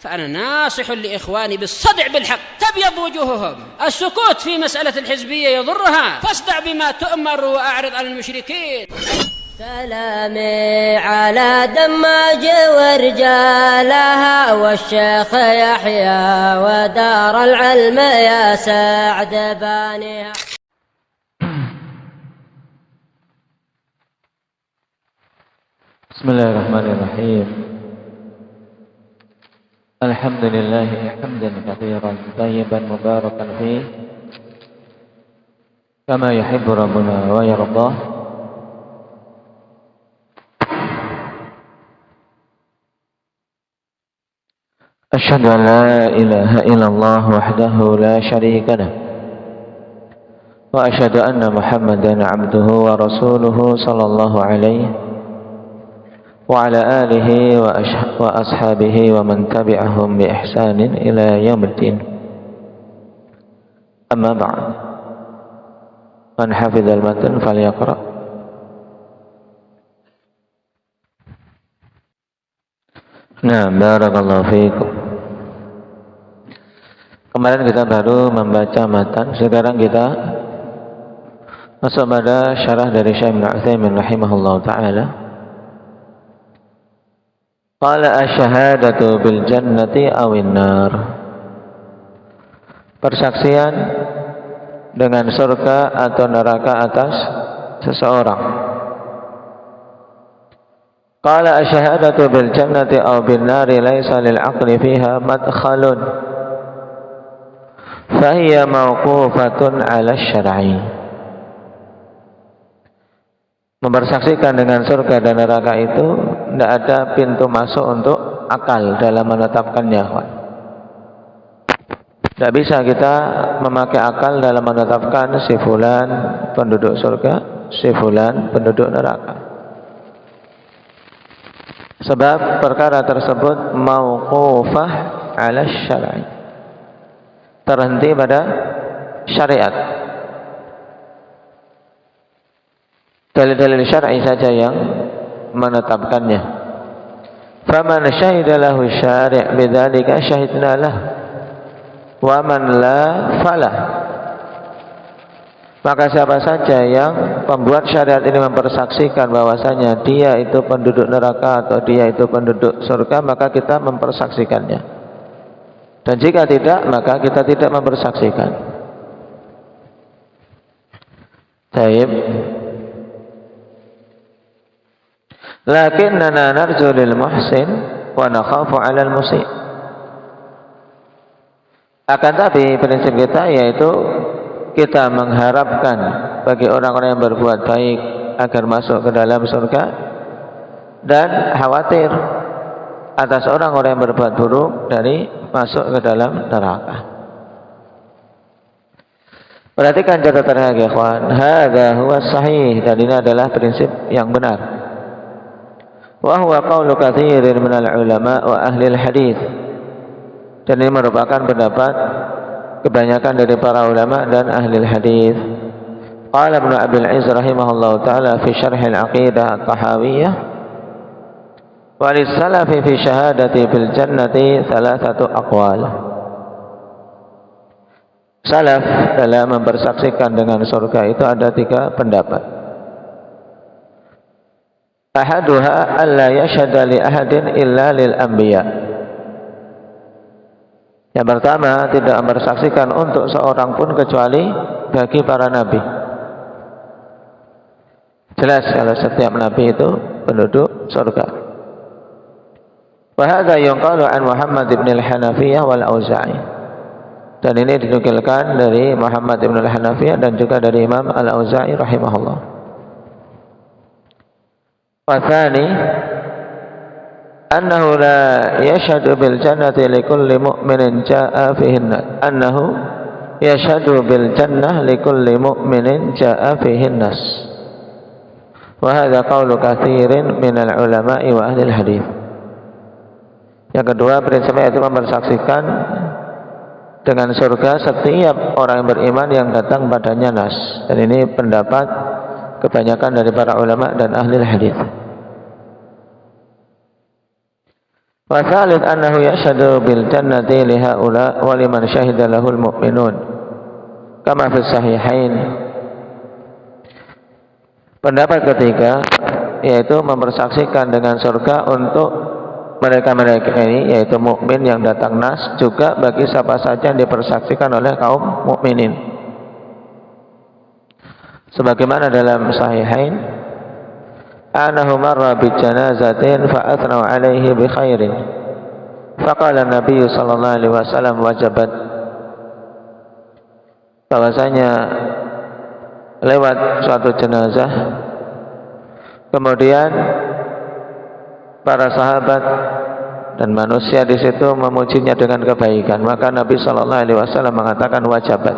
فأنا ناصح لإخواني بالصدع بالحق تبيض وجوههم. السكوت في مسألة الحزبية يضرها، فاصدع بما تؤمر وأعرض عن المشركين. سلامي على دماج ورجالها والشيخ يحيى ودار العلم يا سعد بانيها. بسم الله الرحمن الرحيم. الحمد لله حمدا كثيرا طيبا مباركا فيه كما يحب ربنا ويرضاه. أشهد أن لا إله إلا الله وحده لا شريك له وأشهد أن محمدا عبده ورسوله صلى الله عليه وعلى آله وأصحابه ومن تبعهم بإحسان إلى يوم الدين. أما بعد، من حفظ المتن فليقرأ. Nah, barakallahu fiikum. Kemarin kita baru membaca matan, sekarang kita masuk pada syarah dari Syekh Ibnu Utsaimin rahimahullahu taala. Qala asyhadatu bil jannati awin nar. Persaksian dengan surga atau neraka atas seseorang. Qala asyhadatu bil jannati aw bin nari laisa lil aqli fiha madkhalun fa hiya mawqufatun 'ala syar'i. Mempersaksikan dengan surga dan neraka itu tidak ada pintu masuk untuk akal dalam menetapkannya. Tidak bisa kita memakai akal dalam menetapkan si fulan penduduk surga, si fulan penduduk neraka. Sebab perkara tersebut mauqufah 'ala syar'i, terhenti pada syariat. Dalil-dalil syar'i saja yang menetapkannya. Faman syahida lahu syari' bidzalika syahidna lah wa man la falah. Maka siapa saja yang pembuat syariat ini mempersaksikan bahwasanya dia itu penduduk neraka atau dia itu penduduk surga, maka kita mempersaksikannya. Dan jika tidak, maka kita tidak mempersaksikan. Taib. Lakinnana narju lil muhsin wa nakhafu 'alal musii. Akan tapi prinsip kita yaitu kita mengharapkan bagi orang-orang yang berbuat baik agar masuk ke dalam surga, dan khawatir atas orang-orang yang berbuat buruk dari masuk ke dalam neraka. Perhatikan catatan ya ikhwan, hadza huwa sahih, dan ini adalah prinsip yang benar. Wa huwa qaulu katsirin minal ulama wa ahli al-hadits. Dan ini merupakan pendapat kebanyakan dari para ulama dan ahli hadis. Qala Ibnu Abil Izz rahimahullahu taala fi syarh al-aqidah at-tahawiyah wa lis-salafi fi syahadati bil jannati thalathatu aqwal. Salaf dalam mempersaksikan dengan surga itu ada 3 pendapat. Ahaduha alla yashhada li ahadin illa lil anbiya. Yang pertama, tidak mempersaksikan untuk seorang pun kecuali bagi para nabi. Jelas kalau setiap nabi itu penduduk surga. Wa hadza yunqalu an Muhammad ibn al-Hanafiyah wal Auza'i. Dan ini dinukilkan dari Muhammad ibn al-Hanafiyah dan juga dari Imam al-Auza'i rahimahullah. Wa tsani annahu la yashhadu bil jannati likulli mu'minin jaa'a fihin annahu yashhadu bil jannah likulli mu'minin jaa'a fihin nas. Wa hadha qawlu katsirin minal ulama'i wa ahli hadits. Yang kedua, prinsipnya itu mempersaksikan dengan surga setiap orang yang beriman yang datang padanya nas. Dan ini pendapat kebanyakan dari para ulama dan ahli hadits. Wa tsalits annahu yashhadu bil jannati li haula wa liman syahida lahul mu'minun kama fi sahihain. Pendapat ketiga yaitu mempersaksikan dengan surga untuk mereka-mereka ini, yaitu mukmin yang datang nas, juga bagi siapa saja yang dipersaksikan oleh kaum mukminin. Sebagaimana dalam sahihain, anahu marra bi janazatin fa athnau alaihi bi khairin. Faqala Nabi sallallahu alaihi wasallam wajabat. Bahwasanya lewat suatu jenazah, kemudian para sahabat dan manusia di situ memujinya dengan kebaikan, maka Nabi sallallahu alaihi wasallam mengatakan wajabat.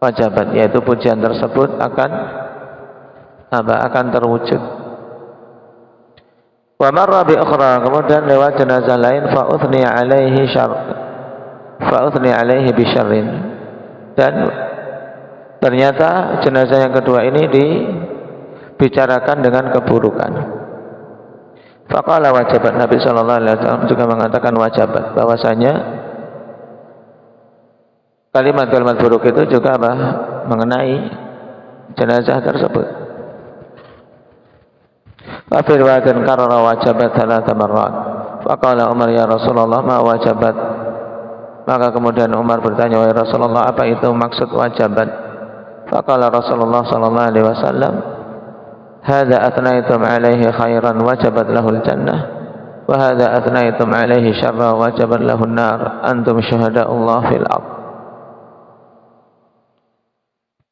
Wajabat, yaitu pujian tersebut akan terwujud. Wa marra bi ukhra, kemudian lewat jenazah lain, fa uthni alaihi bi syarrin, dan ternyata jenazah yang kedua ini dibicarakan dengan keburukan. Faqala wajabat, Nabi sallallahu alaihi wasallam juga mengatakan wajabat, bahwasanya kalimat-kalimat buruk itu juga mengenai jenazah tersebut. Wa fi riwayatin karara wajabat thalatha marrat. Faqala Umar, ya Rasulullah, ma wajabat? Maka kemudian Umar bertanya, wahai Rasulullah, apa itu maksud wajabat? Faqala Rasulullah sallallahu alaihi wasallam, hadza athnaitum alaihi khairan wajabat lahul jannah, wa hadza athnaitum alaihi syarra wajabat lahun nar, antum syuhada'ullah fil ardh.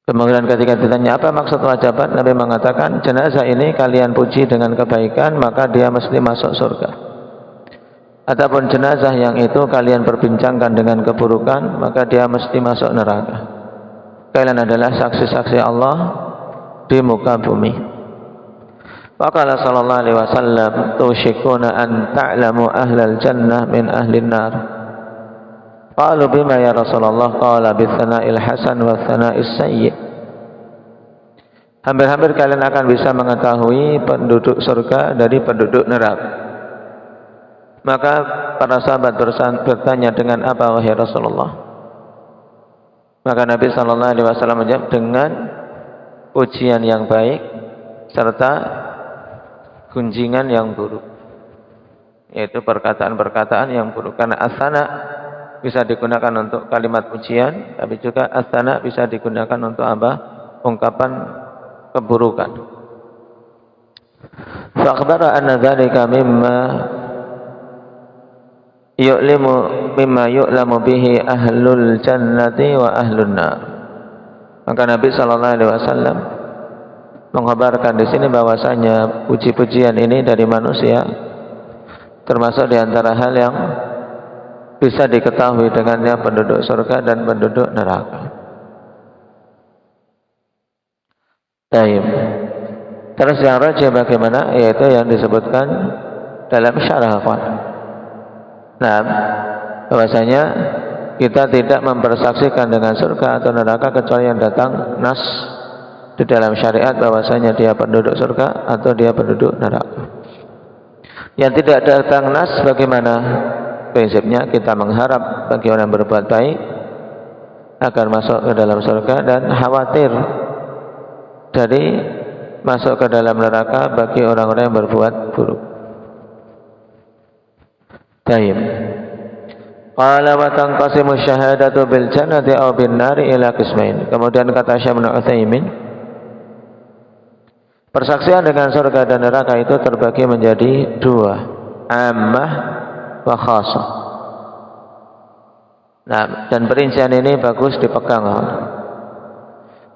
Kemudian ketika ditanya apa maksud wajabat, Nabi mengatakan, jenazah ini kalian puji dengan kebaikan, maka dia mesti masuk surga. Adapun jenazah yang itu kalian perbincangkan dengan keburukan, maka dia mesti masuk neraka. Kalian adalah saksi-saksi Allah di muka bumi. Faqala sallallahu alaihi wasallam, tushikuna an ta'lamu ahlal jannah min ahlin nar. Qalu bima ya Rasulullah? Qala bithana'il hasan wa thana'is sayyi. Hampir-hampir kalian akan bisa mengetahui penduduk surga dari penduduk neraka. Maka para sahabat bertanya, dengan apa wahai Rasulullah? Maka Nabi sallallahu alaihi wasallam menjawab, dengan pujian yang baik serta gunjingan yang buruk, yaitu perkataan-perkataan yang buruk. Karena asana bisa digunakan untuk kalimat pujian, tapi juga asana bisa digunakan untuk ungkapan keburukan. Fa akhbara anna dzalika mimma yu'lamu bihi ahlul jannati wa ahlun nar. Maka Nabi sallallahu alaihi wasallam mengabarkan di sini bahwasanya puji-pujian ini dari manusia termasuk di antara hal yang bisa diketahui dengannya penduduk surga dan penduduk neraka. Baik. Terus yang rajih bagaimana? Yaitu yang disebutkan dalam syarah Ikhwan. Nah, bahwasanya kita tidak mempersaksikan dengan surga atau neraka kecuali yang datang nas di dalam syariat bahwasanya dia penduduk surga atau dia penduduk neraka. Yang tidak datang nas, bagaimana prinsipnya? Kita mengharap bagi orang yang berbuat baik agar masuk ke dalam surga, dan khawatir dari masuk ke dalam neraka bagi orang-orang yang berbuat buruk. Baik. Qala wa tanqasimu syahadatu bil jannati aw bin nari ila qismain. Kemudian kata Syekh Ibnu Utsaimin, persaksian dengan surga dan neraka itu terbagi menjadi dua, ammah wa khassah. Nah, dan perincian ini bagus dipegang.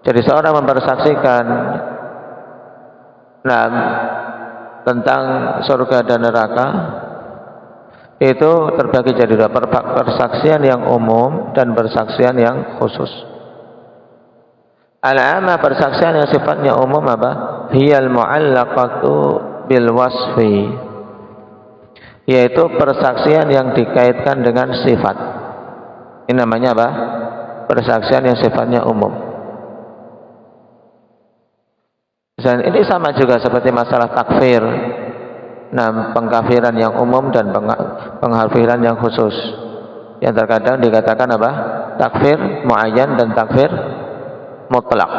Jadi seorang mempersaksikan tentang surga dan neraka itu terbagi jadi dua, persaksian yang umum dan persaksian yang khusus. Al-amma, persaksian yang sifatnya umum apa? Hiyal mu'allaqatu bil wasfi, yaitu persaksian yang dikaitkan dengan sifat. Ini namanya apa? Persaksian yang sifatnya umum. Dan ini sama juga seperti masalah takfir. pengkafiran yang umum dan pengkafiran yang khusus. Yang terkadang dikatakan apa? Takfir muayyan dan takfir mutlak.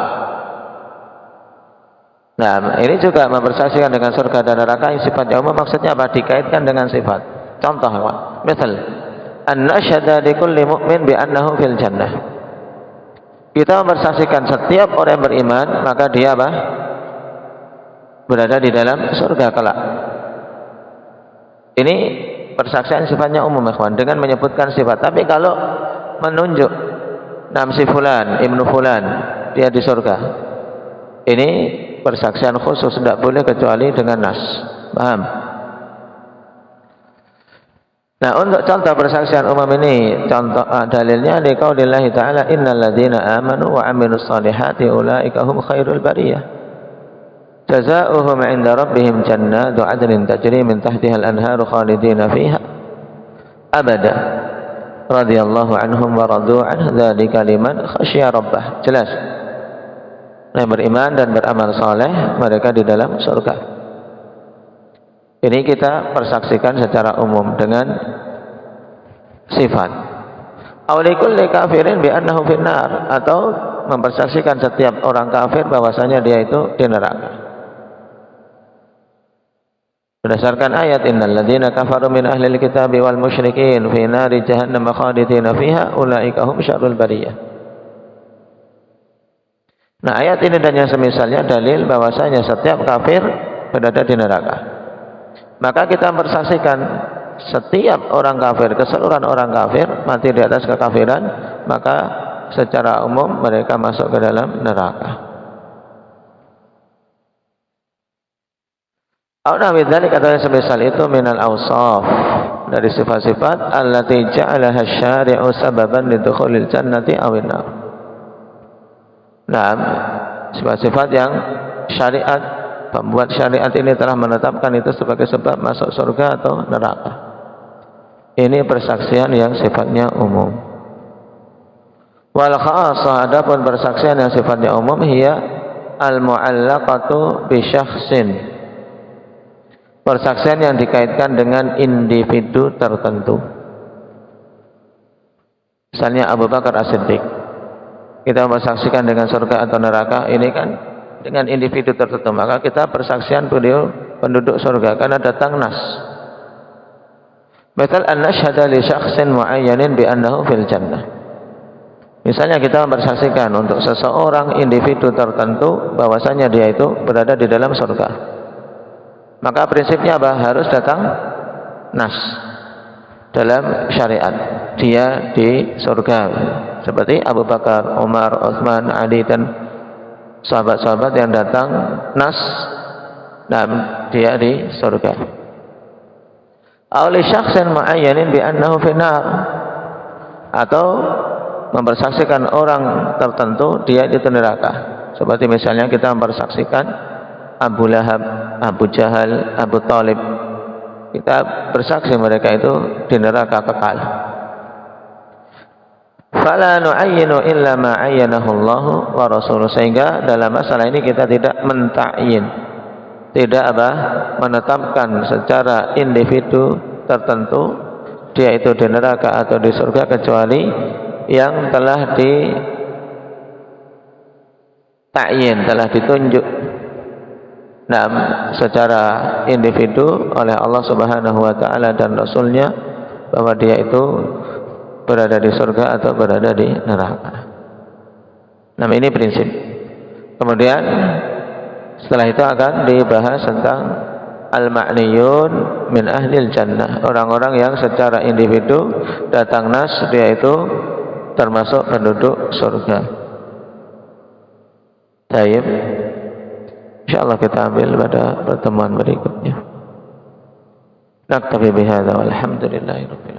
Nah, ini juga mempersaksikan dengan surga dan neraka yang sifatnya umum. Maksudnya apa? Dikaitkan dengan sifat. Contoh apa? Misal, an-nasyhadu likulli mu'min bi annahu fil jannah. Kita mempersaksikan setiap orang yang beriman, maka dia apa? Berada di dalam surga kelak. Ini persaksian sifatnya umum, ikhwan, dengan menyebutkan sifat. Tapi kalau menunjuk si fulan, ibnu fulan, dia di surga. Ini persaksian khusus, tidak boleh kecuali dengan nas. Paham? Nah, untuk contoh persaksian umum ini, contoh dalilnya di qaulillahi ta'ala, innal ladzina amanu wa 'amilus solihati ulaika hum khairul bariyah. Jazaohum 'inda rabbihim jannatu 'adnin tajri min tahtiha al-anharu khalidina fiha abada. Radhiyallahu anhum wa radu 'an dzalika liman khasyiya rabbah. Jelas. Yang beriman dan beramal saleh, mereka di dalam surga. Ini kita persaksikan secara umum dengan sifat. Aulikulli kafirin bi annahu finnar, atau mempersaksikan setiap orang kafir bahwasanya dia itu di neraka. Berdasarkan ayat innal ladzina kafaru min ahlil kitabi wal musyrikin fi nari jahannam khalidina fiha ulaika hum syarrul bariyah. Nah, ayat ini dan yang semisalnya dalil bahwasanya setiap kafir berada di neraka. Maka kita mempersaksikan setiap orang kafir, keseluruhan orang kafir mati di atas kekafiran, maka secara umum mereka masuk ke dalam neraka. Auna bidzalik, atau yang semisal itu minal awsaf, dari sifat-sifat allati ja'alaha syari'u sababan lidukhulil jannati awin nar. Nah, sifat-sifat yang syariat, pembuat syariat ini telah menetapkan itu sebagai sebab masuk surga atau neraka. Ini persaksian yang sifatnya umum. Wal khassa, adapun persaksian yang sifatnya umum, hiya al mu'allaqatu bi syakhsin. Persaksian yang dikaitkan dengan individu tertentu. Misalnya Abu Bakar As-Siddiq. Kita mempersaksikan dengan surga atau neraka, ini kan dengan individu tertentu, maka kita persaksian beliau penduduk surga karena datang nas. Misal an-nasyhadu li syakhsin muayyanin bi annahu fil jannah. Misalnya kita mempersaksikan untuk seseorang individu tertentu bahwasanya dia itu berada di dalam surga. Maka prinsipnya apa? Harus datang nas dalam syariat. Dia di surga. Seperti Abu Bakar, Umar, Utsman, Ali dan sahabat-sahabat yang datang nas dan dia di surga. Aw li syakhsin muayyanin bi annahu finnar, atau mempersaksikan orang tertentu dia di neraka. Seperti misalnya kita mempersaksikan Abu Lahab, Abu Jahal, Abu Talib. Kita bersaksi mereka itu di neraka kekal. Fala nu'ayyinu illa ma ayyanahu Allah wa rasuluh, sehingga dalam masalah ini kita tidak mentakyin, tidak menetapkan secara individu tertentu dia itu di neraka atau di surga, kecuali yang telah ditakyin, telah ditunjuk secara individu oleh Allah Subhanahu wa taala dan Rasulnya bahwa dia itu berada di surga atau berada di neraka. Nah, ini prinsip. Kemudian setelah itu akan dibahas tentang al-ma'niyun min ahlil jannah, orang-orang yang secara individu datang nas dia itu termasuk penduduk surga. Baik, insyaallah kita ambil pada pertemuan berikutnya. Naktafi bihadza walhamdulillahirabbil